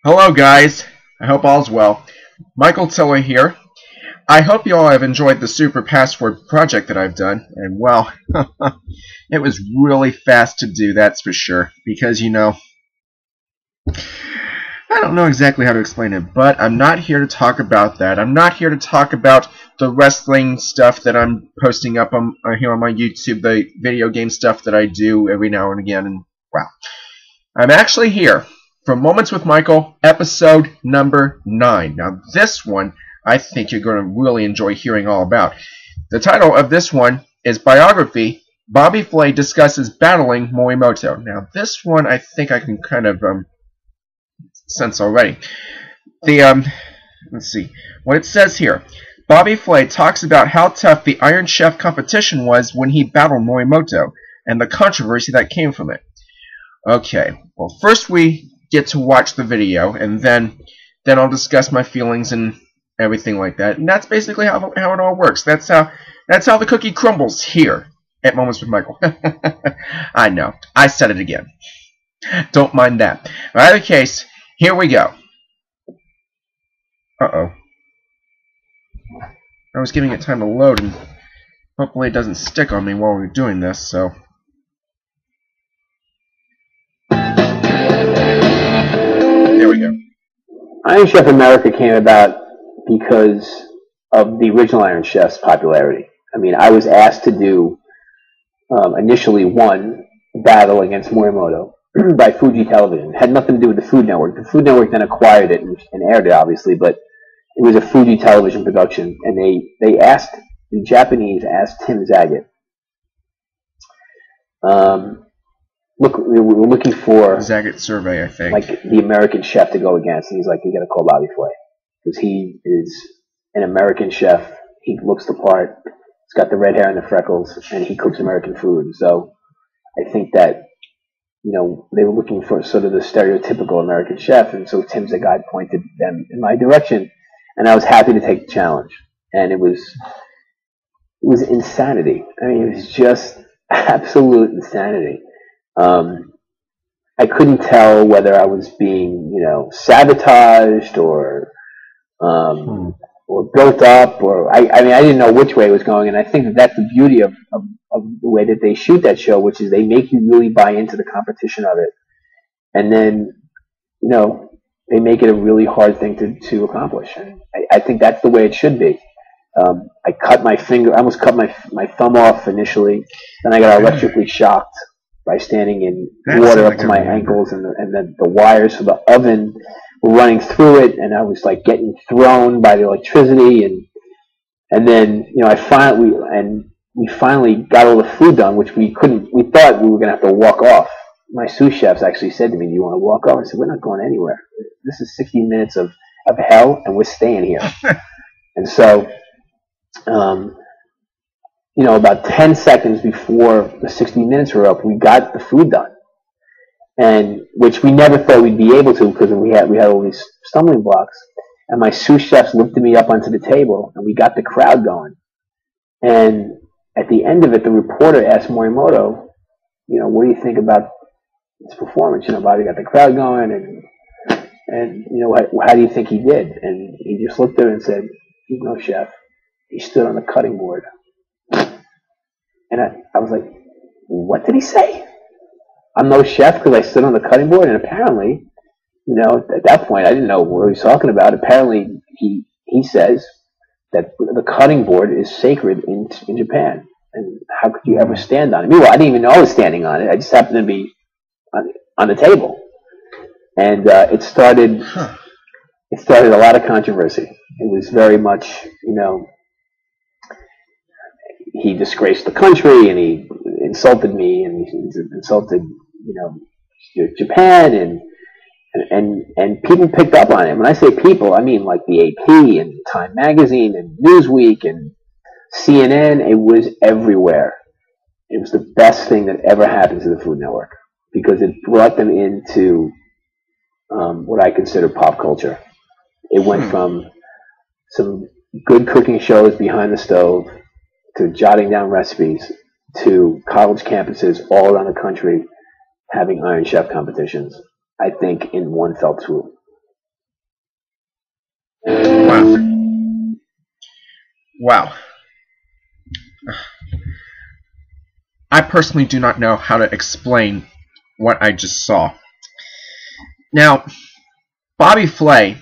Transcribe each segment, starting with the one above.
Hello guys, I hope all's well. Michael Tiller here. I hope you all have enjoyed the super password project that I've done, and well, it was really fast to do, that's for sure, because I don't know exactly how to explain it, but I'm not here to talk about that. I'm not here to talk about the wrestling stuff that I'm posting up on here on my YouTube, the video game stuff that I do every now and again, and wow. I'm actually here for Moments with Michael, episode number 9. Now this one, I think you're going to really enjoy hearing all about. The title of this one is Biography, Bobby Flay Discusses Battling Morimoto. Now this one, I think I can kind of sense already. Let's see, what it says here. Bobby Flay talks about how tough the Iron Chef competition was when he battled Morimoto, and the controversy that came from it. Okay, well first we get to watch the video, and then I'll discuss my feelings and everything like that. And that's basically how it all works. That's how the cookie crumbles here at Moments with Michael. I know, I said it again. Don't mind that. In either case, here we go. Uh-oh. I was giving it time to load, and hopefully it doesn't stick on me while we're doing this, so... There we go. Iron Chef America came about because of the original Iron Chef's popularity. I mean, I was asked to do initially one battle against Morimoto by Fuji Television. It had nothing to do with the Food Network. The Food Network then acquired it and aired it, obviously, but it was a Fuji Television production, and the Japanese asked Tim Zagat. We were looking for Zagat survey, I think, like the American chef to go against, and he's like, "You got to call Bobby Flay because he is an American chef. He looks the part. He's got the red hair and the freckles, and he cooks American food." So I think that they were looking for sort of the stereotypical American chef, and so Tim Zagat pointed them in my direction, and I was happy to take the challenge. And it was insanity. I mean, it was just absolute insanity. I couldn't tell whether I was being, sabotaged or built up, or I mean, I didn't know which way it was going, and I think that that's the beauty of the way that they shoot that show, which is they make you really buy into the competition of it, and then, they make it a really hard thing to accomplish. And I think that's the way it should be. I cut my finger, I almost cut my thumb off initially, then I got electrically shocked by standing in water up to my ankles, and then the wires for the oven were running through it, and I was like getting thrown by the electricity, and then we finally got all the food done, which we thought we were gonna have to walk off. My sous chefs actually said to me, "Do you want to walk off?" I said, "We're not going anywhere. This is 60 minutes of hell, and we're staying here." And so about 10 seconds before the 60 minutes were up, we got the food done, and which we never thought we'd be able to because we had all these stumbling blocks. And my sous chefs lifted me up onto the table, and we got the crowd going. And at the end of it, the reporter asked Morimoto, "What do you think about his performance? Bobby got the crowd going, and how do you think he did?" And he just looked at her and said, "He's no chef. He stood on the cutting board." And I was like, "What did he say? I'm no chef because I stood on the cutting board?" And apparently, at that point, I didn't know what he was talking about. Apparently, he says that the cutting board is sacred in Japan. And how could you ever stand on it? Meanwhile, I didn't even know I was standing on it. I just happened to be on the table. And it started a lot of controversy. It was very much, he disgraced the country, and he insulted me, and he insulted, Japan, and people picked up on it. When I say people, I mean like the AP and Time Magazine and Newsweek and CNN. It was everywhere. It was the best thing that ever happened to the Food Network because it brought them into what I consider pop culture. It went from some good cooking shows behind the stove to jotting down recipes to college campuses all around the country having Iron Chef competitions, I think, in one fell swoop. Wow. Wow. I personally do not know how to explain what I just saw. Now, Bobby Flay,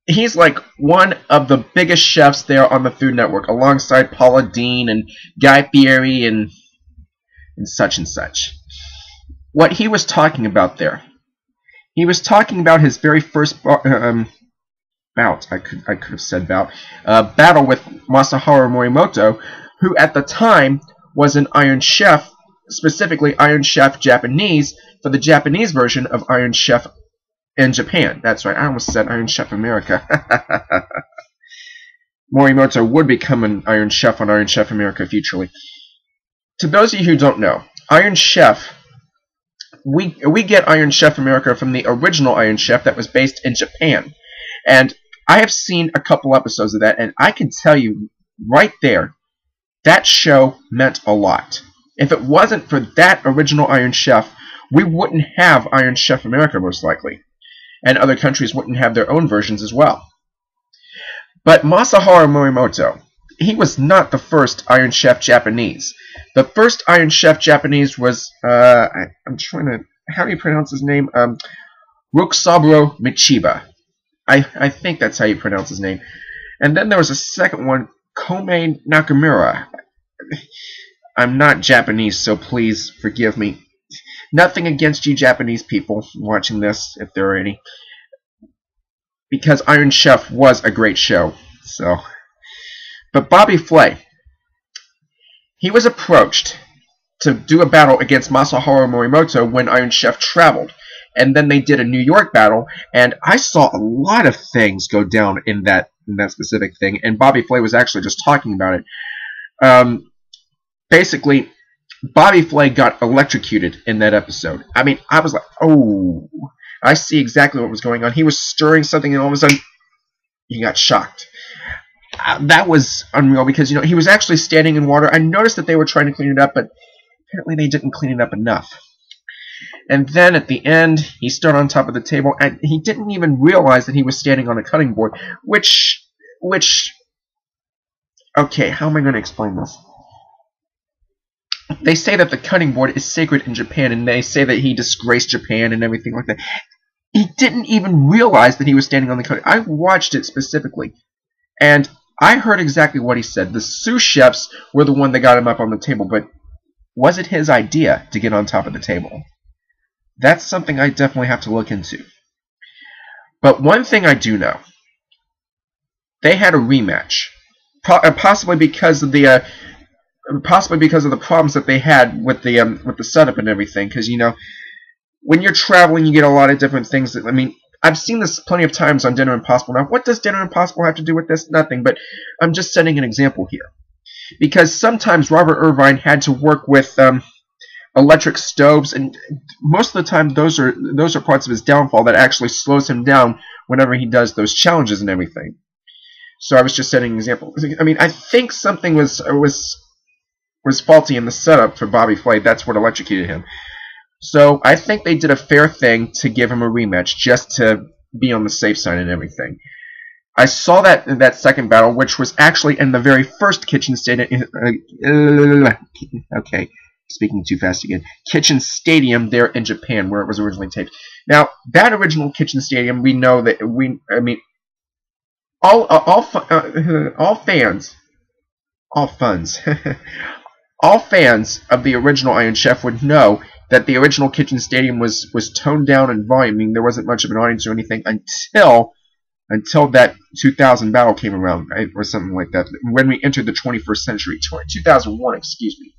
he's like one of the biggest chefs there on the Food Network, alongside Paula Deen and Guy Fieri and such and such. What he was talking about there, he was talking about his very first bout. I could have said bout. Battle with Masaharu Morimoto, who at the time was an Iron Chef, specifically Iron Chef Japanese, for the Japanese version of Iron Chef in Japan. That's right, I almost said Iron Chef America. Morimoto would become an Iron Chef on Iron Chef America futurely. To those of you who don't know, Iron Chef, we get Iron Chef America from the original Iron Chef that was based in Japan. And I have seen a couple episodes of that, and I can tell you right there, that show meant a lot. If it wasn't for that original Iron Chef, we wouldn't have Iron Chef America, most likely. And other countries wouldn't have their own versions as well. But Masaharu Morimoto, he was not the first Iron Chef Japanese. The first Iron Chef Japanese was, I'm trying to, how do you pronounce his name? Ruksaburo Michiba. I think that's how you pronounce his name. And then there was a second one, Komei Nakamura. I'm not Japanese, so please forgive me. Nothing against you Japanese people watching this, if there are any. Because Iron Chef was a great show. So, but Bobby Flay, he was approached to do a battle against Masaharu Morimoto when Iron Chef traveled. And then they did a New York battle, and I saw a lot of things go down in that specific thing, and Bobby Flay was actually just talking about it. Basically, Bobby Flay got electrocuted in that episode. I mean, I was like, oh, I see exactly what was going on. He was stirring something, and all of a sudden, he got shocked. That was unreal, because, you know, he was actually standing in water. I noticed that they were trying to clean it up, but apparently they didn't clean it up enough. And then at the end, he stood on top of the table, and he didn't even realize that he was standing on a cutting board, which, okay, how am I going to explain this? They say that the cutting board is sacred in Japan, and they say that he disgraced Japan and everything like that. He didn't even realize that he was standing on the cutting. I watched it specifically, and I heard exactly what he said. The sous chefs were the one that got him up on the table, but was it his idea to get on top of the table? That's something I definitely have to look into. But one thing I do know, they had a rematch, possibly because of the problems that they had with the setup and everything. Because, you know, when you're traveling, you get a lot of different things. I mean, I've seen this plenty of times on Dinner Impossible. Now, what does Dinner Impossible have to do with this? Nothing. But I'm just setting an example here, because sometimes Robert Irvine had to work with electric stoves, and most of the time those are parts of his downfall that actually slows him down whenever he does those challenges and everything. So I was just setting an example. I mean, I think something was faulty in the setup for Bobby Flay. That's what electrocuted him. So I think they did a fair thing to give him a rematch, just to be on the safe side and everything. I saw that second battle, which was actually in the very first Kitchen Stadium. Okay, speaking too fast again. Kitchen Stadium there in Japan, where it was originally taped. Now, that original Kitchen Stadium, we know that all fans of the original Iron Chef would know that the original Kitchen Stadium was toned down in volume. I mean, there wasn't much of an audience or anything until that 2000 battle came around, right? Or something like that, when we entered the 21st century, 2001, excuse me.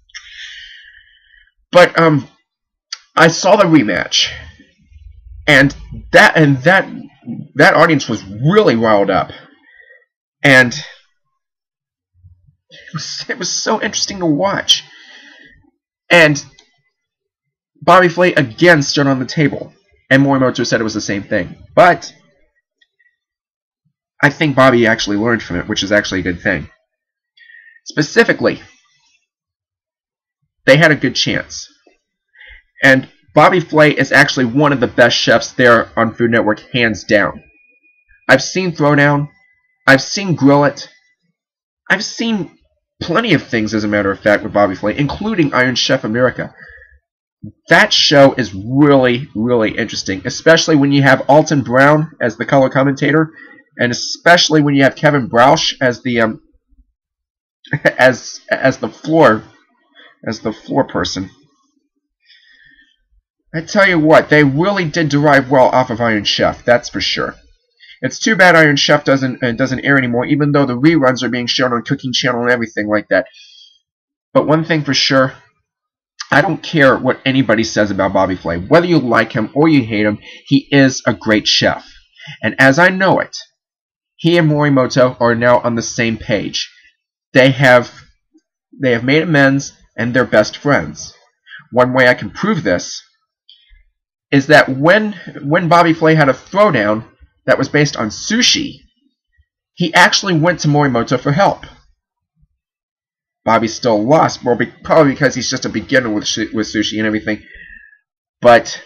But I saw the rematch, and that audience was really riled up, and it was so interesting to watch. And Bobby Flay again stood on the table, and Morimoto said it was the same thing. But I think Bobby actually learned from it, which is actually a good thing. Specifically, they had a good chance. And Bobby Flay is actually one of the best chefs there on Food Network, hands down. I've seen Throwdown. I've seen Grill It. I've seen plenty of things, as a matter of fact, with Bobby Flay, including Iron Chef America. That show is really, really interesting, especially when you have Alton Brown as the color commentator, and especially when you have Kevin Broush as the as the floor person. I tell you what, they really did derive well off of Iron Chef, that's for sure. It's too bad Iron Chef doesn't air anymore, even though the reruns are being shown on Cooking Channel and everything like that. But one thing for sure, I don't care what anybody says about Bobby Flay. Whether you like him or you hate him, he is a great chef. And as I know it, he and Morimoto are now on the same page. They have made amends, and they're best friends. One way I can prove this is that when Bobby Flay had a throwdown that was based on sushi, he actually went to Morimoto for help. Bobby still lost, well, probably because he's just a beginner with sushi and everything. But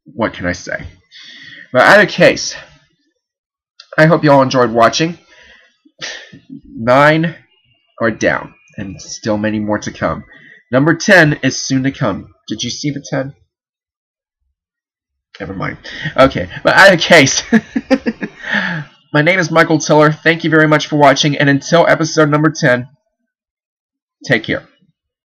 what can I say? But either case, I hope you all enjoyed watching. 9 are down, and still many more to come. Number 10 is soon to come. Did you see the 10? Never mind. Okay, but either case, my name is Michael Tiller. Thank you very much for watching, and until episode number 10, take care.